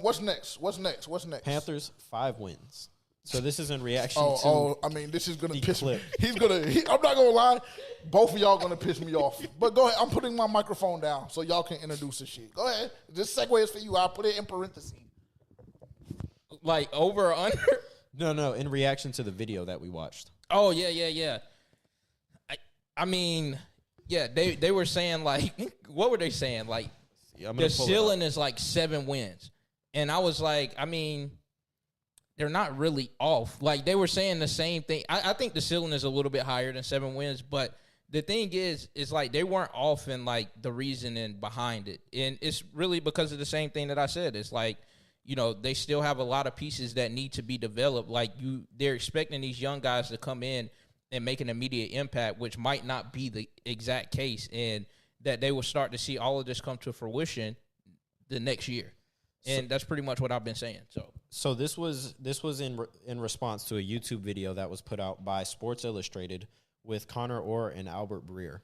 What's next? Panthers 5 wins. So this is in reaction I mean, this is gonna piss me. I'm not gonna lie. Both of y'all gonna piss me off. But go ahead. I'm putting my microphone down so y'all can introduce the shit. Go ahead. This segue is for you. I'll put it in parentheses. Like over or under? No. In reaction to the video that we watched. Oh yeah. I mean, yeah. They were saying like, what were they saying? Like, the ceiling is like 7 wins, and I was like, I mean, they're not really off. Like, they were saying the same thing. I think the ceiling is a little bit higher than 7 wins, but the thing is like they weren't off in like the reasoning behind it. And it's really because of the same thing that I said. It's like, you know, they still have a lot of pieces that need to be developed. Like, they're expecting these young guys to come in and make an immediate impact, which might not be the exact case, and that they will start to see all of this come to fruition the next year. And that's pretty much what I've been saying. So this was in response to a YouTube video that was put out by Sports Illustrated with Connor Orr and Albert Breer.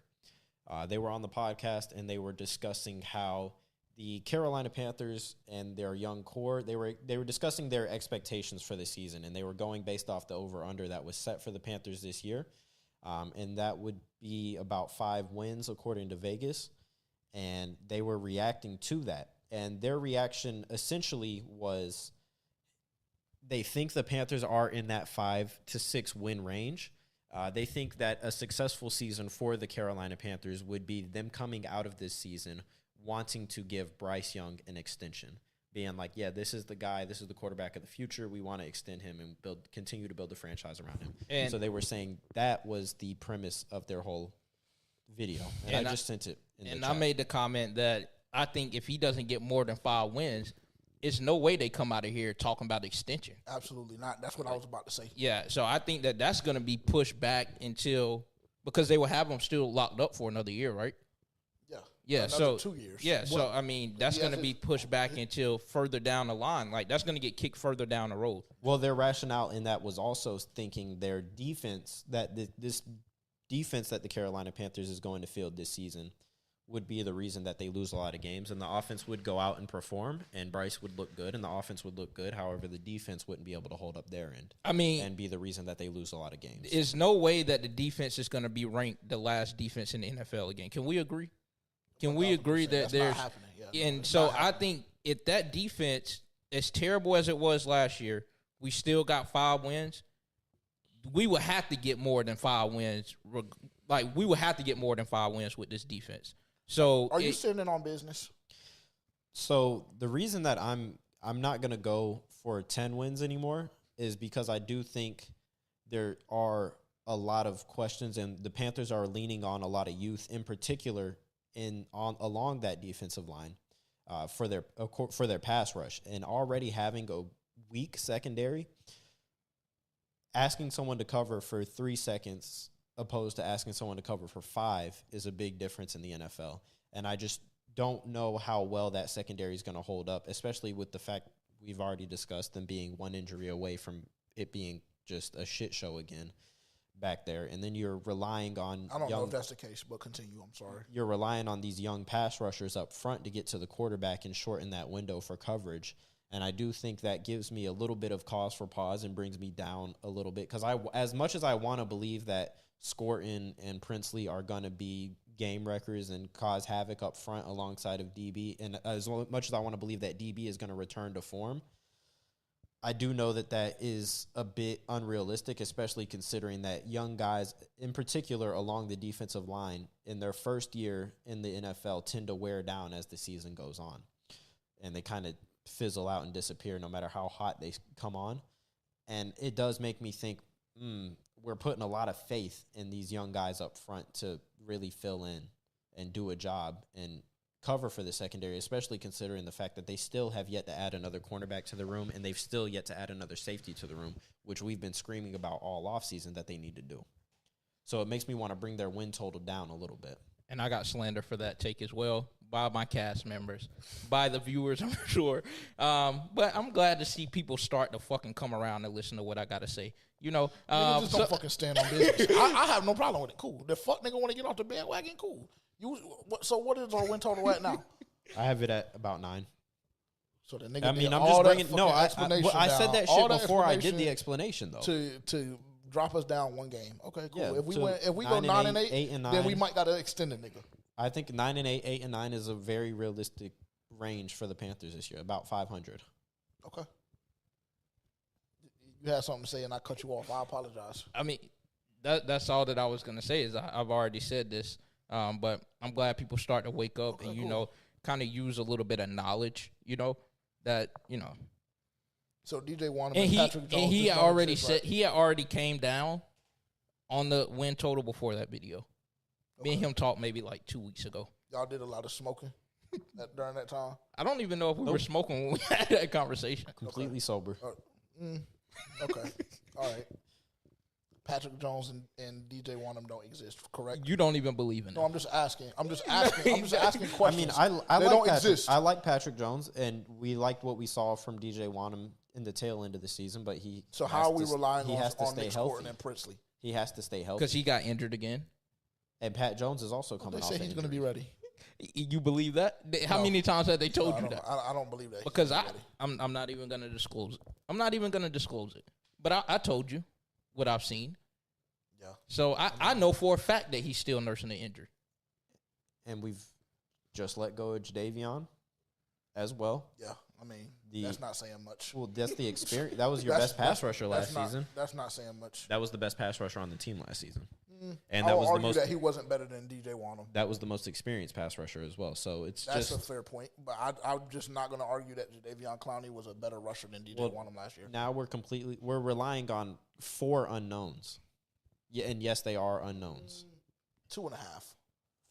They were on the podcast, and they were discussing how the Carolina Panthers and their young core, they were discussing their expectations for the season, and they were going based off the over-under that was set for the Panthers this year. And that would be about 5 wins according to Vegas. And they were reacting to that. And their reaction essentially was they think the Panthers are in that 5 to 6 win range. They think that a successful season for the Carolina Panthers would be them coming out of this season wanting to give Bryce Young an extension, being like, yeah, this is the guy, this is the quarterback of the future. We want to extend him and continue to build the franchise around him. And so they were saying that was the premise of their whole video. And I just sent it in the chat. I made the comment that I think if he doesn't get more than 5 wins, it's no way they come out of here talking about extension. Absolutely not. That's what I was about to say. Yeah, so I think that that's going to be pushed back because they will have him still locked up for another year, right? Yeah, so 2 years. Yeah, so I mean, that's going to be pushed back until further down the line. Like, that's going to get kicked further down the road. Well, their rationale in that was also thinking their defense, that this defense that the Carolina Panthers is going to field this season would be the reason that they lose a lot of games, and the offense would go out and perform, and Bryce would look good, and the offense would look good. However, the defense wouldn't be able to hold up their end. I mean, and be the reason that they lose a lot of games. There's no way that the defense is going to be ranked the last defense in the NFL again. Can we agree? Can we agree that there's – and so I think if that defense, as terrible as it was last year, we still got 5 wins, we would have to get more than 5 wins. Like, we would have to get more than 5 wins with this defense. So are you sitting in on business? So the reason that I'm not going to go for 10 wins anymore is because I do think there are a lot of questions, and the Panthers are leaning on a lot of youth, in particular along that defensive line for their pass rush, and already having a weak secondary. Asking someone to cover for 3 seconds opposed to asking someone to cover for 5 is a big difference in the NFL. And I just don't know how well that secondary is going to hold up, especially with the fact we've already discussed them being 1 injury away from it being just a shit show again back there. And then you're relying on I don't know if that's the case, but continue. I'm sorry. You're relying on these young pass rushers up front to get to the quarterback and shorten that window for coverage. And I do think that gives me a little bit of cause for pause and brings me down a little bit, because as much as I want to believe that Scorton and Princely are going to be game wreckers and cause havoc up front alongside of DB, and as much as I want to believe that DB is going to return to form, I do know that is a bit unrealistic, especially considering that young guys, in particular along the defensive line, in their first year in the NFL tend to wear down as the season goes on. And they kind of fizzle out and disappear no matter how hot they come on. And it does make me think, we're putting a lot of faith in these young guys up front to really fill in and do a job and cover for the secondary, especially considering the fact that they still have yet to add another cornerback to the room, and they've still yet to add another safety to the room, which we've been screaming about all offseason that they need to do. So it makes me want to bring their win total down a little bit. And I got slander for that take as well by my cast members, by the viewers, I'm sure. But I'm glad to see people start to fucking come around and listen to what I got to say. You know, just don't fucking stand on business. I have no problem with it. Cool. The fuck nigga want to get off the bandwagon? Cool. So what is our win total right now? I have it at about 9. So the nigga. I mean, I'm just bringing. No, I said that shit before I did the explanation though. To drop us down one game. Okay, cool. Yeah, if we go 9-8, then we might gotta extend it, nigga. I think 9-8, 8-9 is a very realistic range for the Panthers this year. About 500. Okay. You had something to say, and I cut you off. I apologize. I mean, that's all that I was gonna say. Is I've already said this, but I'm glad people start to wake up and cool. Kind of use a little bit of knowledge. That. So DJ wanted and Patrick Jones. And he already said he had already came down on the win total before that video. Me and him talked maybe like 2 weeks ago. Y'all did a lot of smoking during that time. I don't even know if we were smoking when we had that conversation. Completely sober. Okay. All right. Patrick Jones and DJ Wanham don't exist, correct? You don't even believe in it. No, I'm just asking. I'm just asking questions. I mean, I they like don't Patrick. exist. I like Patrick Jones, and we liked what we saw from DJ Wanham in the tail end of the season. But so how are we relying on Nick Gordon and Princely? He has to stay healthy because he got injured again. And Pat Jones is also coming off. They say he's going to be ready. You believe that? How many times have they told you that? I don't believe that. Because I'm not even going to disclose it. I'm not even going to disclose it. But I told you what I've seen. Yeah. So I know for a fact that he's still nursing the injury. And we've just let go of Jadeveon as well. Yeah. I mean, that's not saying much. Well, that's the experience. That was your best pass rusher last season. That's not saying much. That was the best pass rusher on the team last season. And that was the most. That he wasn't better than DJ Wanham. That was the most experienced pass rusher as well. So that's a fair point. But I'm just not going to argue that Jadeveon Clowney was a better rusher than DJ Wanham last year. Now we're relying on 4 unknowns. Yeah, and yes, they are unknowns. 2.5.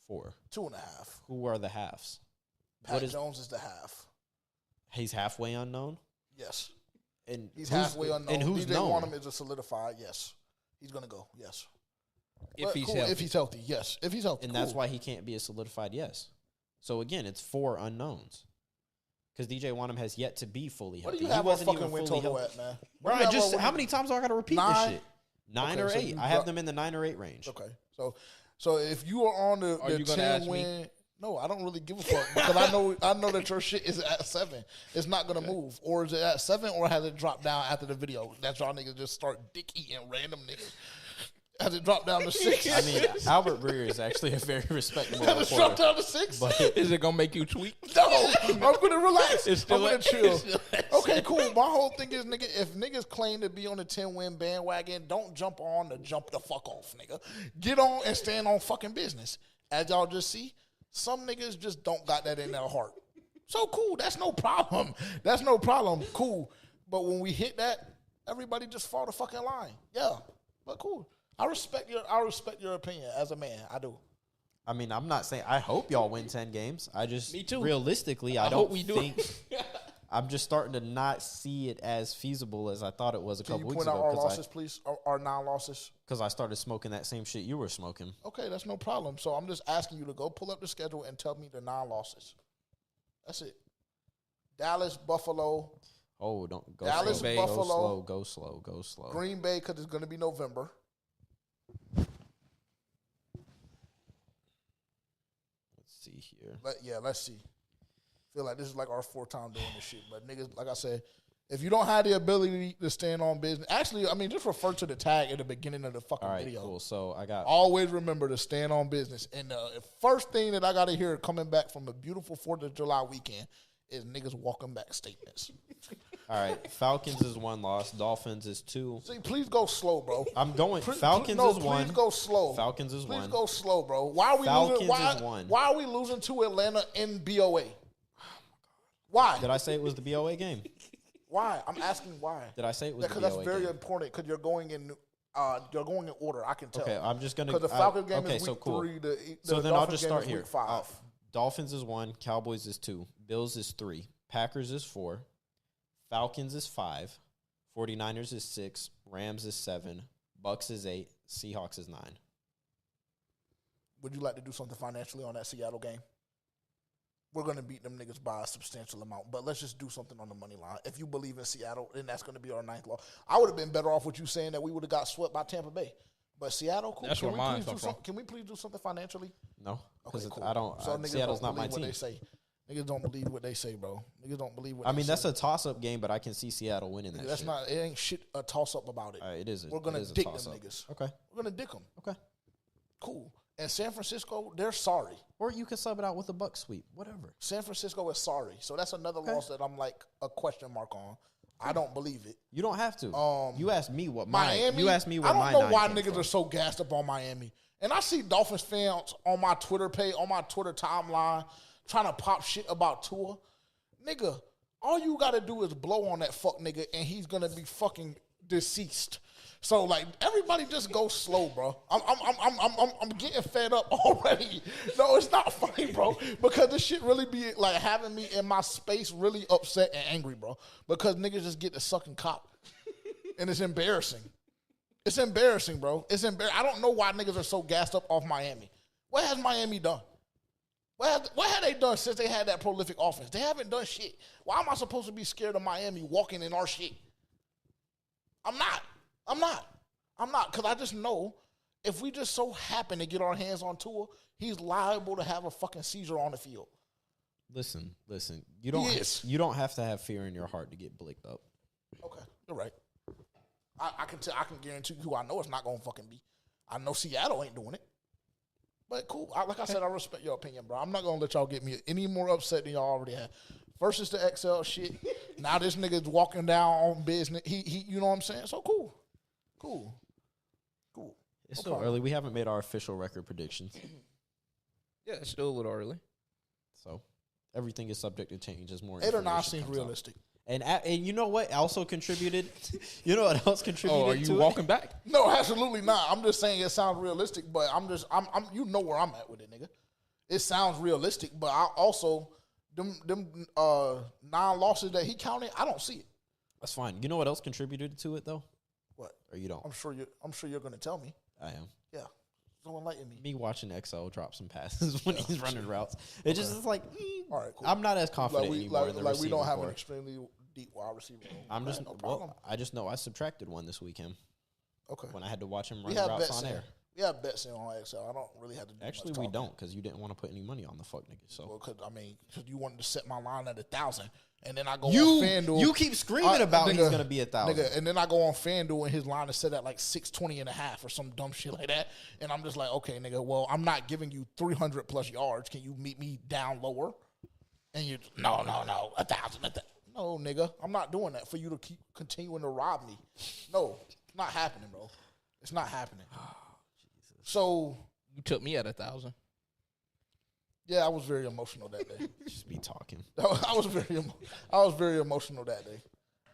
4. 2.5. Who are the halves? Pat Jones is the half. He's halfway unknown? Yes. And he's halfway unknown. And who's DJ known? Wanham is a solidified, yes. He's going to go, yes. If he's healthy. If he's healthy, yes. If he's healthy, and that's why he can't be a solidified yes. So, again, it's 4 unknowns. Because DJ Wanham has yet to be fully healthy. What do you have our fucking win total at, man? Bro, how many times do I got to repeat this shit? 9 or 8. I have them in the 9 or 8 range. Okay. So if you are on the 10 win, no, I don't really give a fuck because I know that your shit is at 7. It's not gonna move, or is it at 7, or has it dropped down after the video? That y'all niggas just start dick eating random niggas. Has it dropped down to 6? I mean, Albert Breer is actually a very respectable reporter. Has it dropped down to 6? But is it gonna make you tweak? No, I'm gonna relax. I'm gonna chill. Okay, cool. My whole thing is, nigga, if niggas claim to be on the 10-win bandwagon, don't jump on to jump the fuck off, nigga. Get on and stand on fucking business. As y'all just see, some niggas just don't got that in their heart. So cool. That's no problem. Cool. But when we hit that, everybody just fall the fucking line. Yeah, but cool. I respect your opinion as a man. I do. I mean, I'm not saying I hope y'all win 10 games. I just Me too. Realistically, I don't think I'm just starting to not see it as feasible as I thought it was a couple weeks ago. Can you point out our losses, please? Our non-losses? Because I started smoking that same shit you were smoking. Okay, that's no problem. So I'm just asking you to go pull up the schedule and tell me the non-losses. That's it. Dallas, Buffalo. Oh, don't go Dallas, slow. Buffalo. Go slow. Green Bay, because it's going to be November. Let's see here. Let's see. Feel like this is like our 4th time doing this shit. But niggas, like I said, if you don't have the ability to stand on business, actually, I mean, just refer to the tag at the beginning of the fucking video. Cool. So I got. Always remember to stand on business. And the first thing that I got to hear coming back from a beautiful 4th of July weekend is niggas walking back statements. All right. Falcons is 1 loss. Dolphins is 2. See, please go slow, bro. I'm going. Falcons is 1. Please go slow. Falcons is 1. Please go slow, bro. Why are we losing? Why are we losing to Atlanta in BOA? Why? Did I say it was the BOA game? Why? I'm asking why. Did I say it was the BOA game? Because that's very important because you're going in order. I can tell. Okay, I'm just going to. Because the Falcons game is week 3. So then I'll just start here. Week 5. Dolphins is 1. Cowboys is 2. Bills is 3. Packers is 4. Falcons is 5. 49ers is 6. Rams is 7. Bucks is 8. Seahawks is 9. Would you like to do something financially on that Seattle game? We're going to beat them niggas by a substantial amount, but let's just do something on the money line. If you believe in Seattle, then that's going to be our 9th loss. I would have been better off with you saying that we would have got swept by Tampa Bay. But Seattle, cool. That's where mine come from. Can we please do something financially? No, because okay, cool. I don't. So Seattle's not my team. They say. Niggas don't believe what they say, bro. Niggas don't believe what I they mean, say. that's a toss-up game, but I can see Seattle winning that That's shit. not. It ain't shit a toss-up about it. It is. We're going to dick them niggas. Okay. We're going to dick them. Okay. Cool. And San Francisco, they're sorry. Or you can sub it out with a buck sweep. Whatever. San Francisco is sorry. So that's another loss that I'm like a question mark on. I don't believe it. You don't have to. You asked me what Miami. You asked me what I don't know why came niggas from. are so gassed up on Miami. And I see Dolphins fans on my Twitter page, on my Twitter timeline, trying to pop shit about Tua. Nigga, all you got to do is blow on that fuck nigga, and he's going to be fucking deceased. So, like, everybody just go slow, bro. I'm getting fed up already. No, it's not funny, bro, because this shit really be, like, having me in my space really upset and angry, bro, because niggas just get the sucking cock, and it's embarrassing. It's embarrassing, bro. It's embarrassing. I don't know why niggas are so gassed up off Miami. What has Miami done? What have they done since they had that prolific offense? They haven't done shit. Why am I supposed to be scared of Miami walking in our shit? I'm not, because I just know if we just so happen to get our hands on Tua, he's liable to have a fucking seizure on the field. Listen. You don't have to have fear in your heart to get blicked up. Okay, you're right. I can guarantee you who I know it's not going to fucking be. I know Seattle ain't doing it. But cool. Like I said, I respect your opinion, bro. I'm not going to let y'all get me any more upset than y'all already had. First is the XL shit. Now this nigga's walking down on business. He you know what I'm saying? So cool. It's still early. We haven't made our official record predictions. Yeah, it's still a little early. So everything is subject to change as more 8 or 9 seems realistic. And you know what also contributed? You know what else contributed? Oh, are you walking back? No, absolutely not. I'm just saying it sounds realistic, but I'm you know where I'm at with it, nigga. It sounds realistic, but I also them 9 losses that he counted, I don't see it. That's fine. You know what else contributed to it though? What? Or you don't? I'm sure you're gonna tell me. I am. Yeah. So enlighten me. Me watching XL drop some passes when he's running routes. It just is like, all right, cool. I'm not as confident anymore in the like we don't have core. an extremely deep wide receiver. I'm just no problem. I just know I subtracted one this weekend. Okay. When I had to watch him run routes on air. We have bets in on XL. I don't really have to do Actually, much we talking. don't because you didn't want to put any money on the fuck nigga. So, well, cause you wanted to set my line at 1,000, and then I go you on FanDuel. you keep screaming about nigga, he's gonna be 1,000, nigga, and then I go on FanDuel and his line is set at like 620.5 or some dumb shit like that, and I'm just like, okay, nigga, well, I'm not giving you 300 plus yards. Can you meet me down lower? And you no 1,000. No, nigga, I'm not doing that for you to keep continuing to rob me. No, it's not happening, bro. It's not happening. So You took me at 1,000. yeah, I was very emotional that day. just be talking. I was very emotional that day.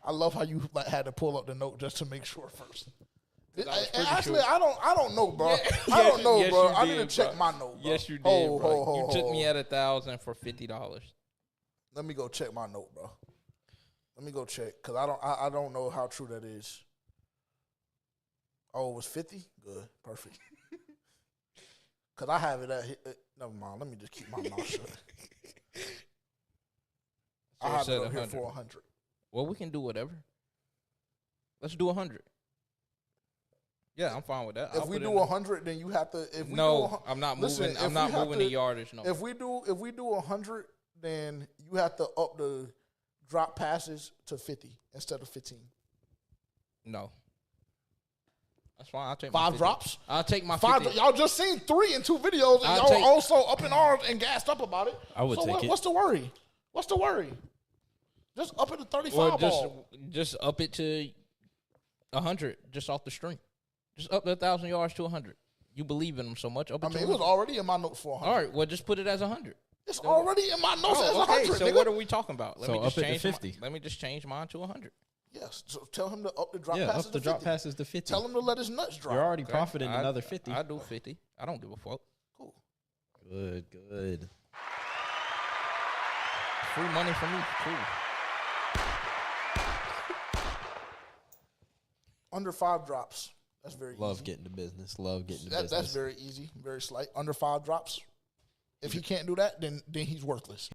I love how you like had to pull up the note just to make sure first. Actually, I don't know, bro. I don't know, bro. I need to check my note, bro. Yes, you did, bro. You took me at 1,000 for $50. Let me go check my note, bro. Let me go check because I don't know how true that is. Oh, it was 50? Good, perfect. Cause I have it at never mind. Let me just keep my mouth shut. I have it up here for 100. Well, we can do whatever. Let's do 100. Yeah, I'm fine with that. If we do 100, then you have to. If we no, I'm not moving. I'm not moving the yardage. No. If we do 100, then you have to up the drop passes to 50 instead of 15. No. That's fine. I'll take 5 drops. I'll take my 5. Y'all just seen 3 in 2 videos, and y'all also up in arms and gassed up about it. I would take it. What's the worry? What's the worry? Just up it to 35 ball. Just up it to 100, just off the string. Just up the 1,000 yards to 100. You believe in them so much. Up it it was already in my notes for 100. All right, well, just put it as 100. It's already in my notes as 100. So nigga. what are we talking about? Let me just change 50. Let me just change mine to 100. Yes. So tell him to up the drop passes up the to drop 50. passes to 50. Tell him to let his nuts drop. You're already profiting another 50. I do 50. I don't give a fuck. Cool. Good. Free money for me. Cool. Under 5 drops. That's very easy. Love getting to business. That's very easy. Very slight. Under 5 drops. If he can't do that, then he's worthless.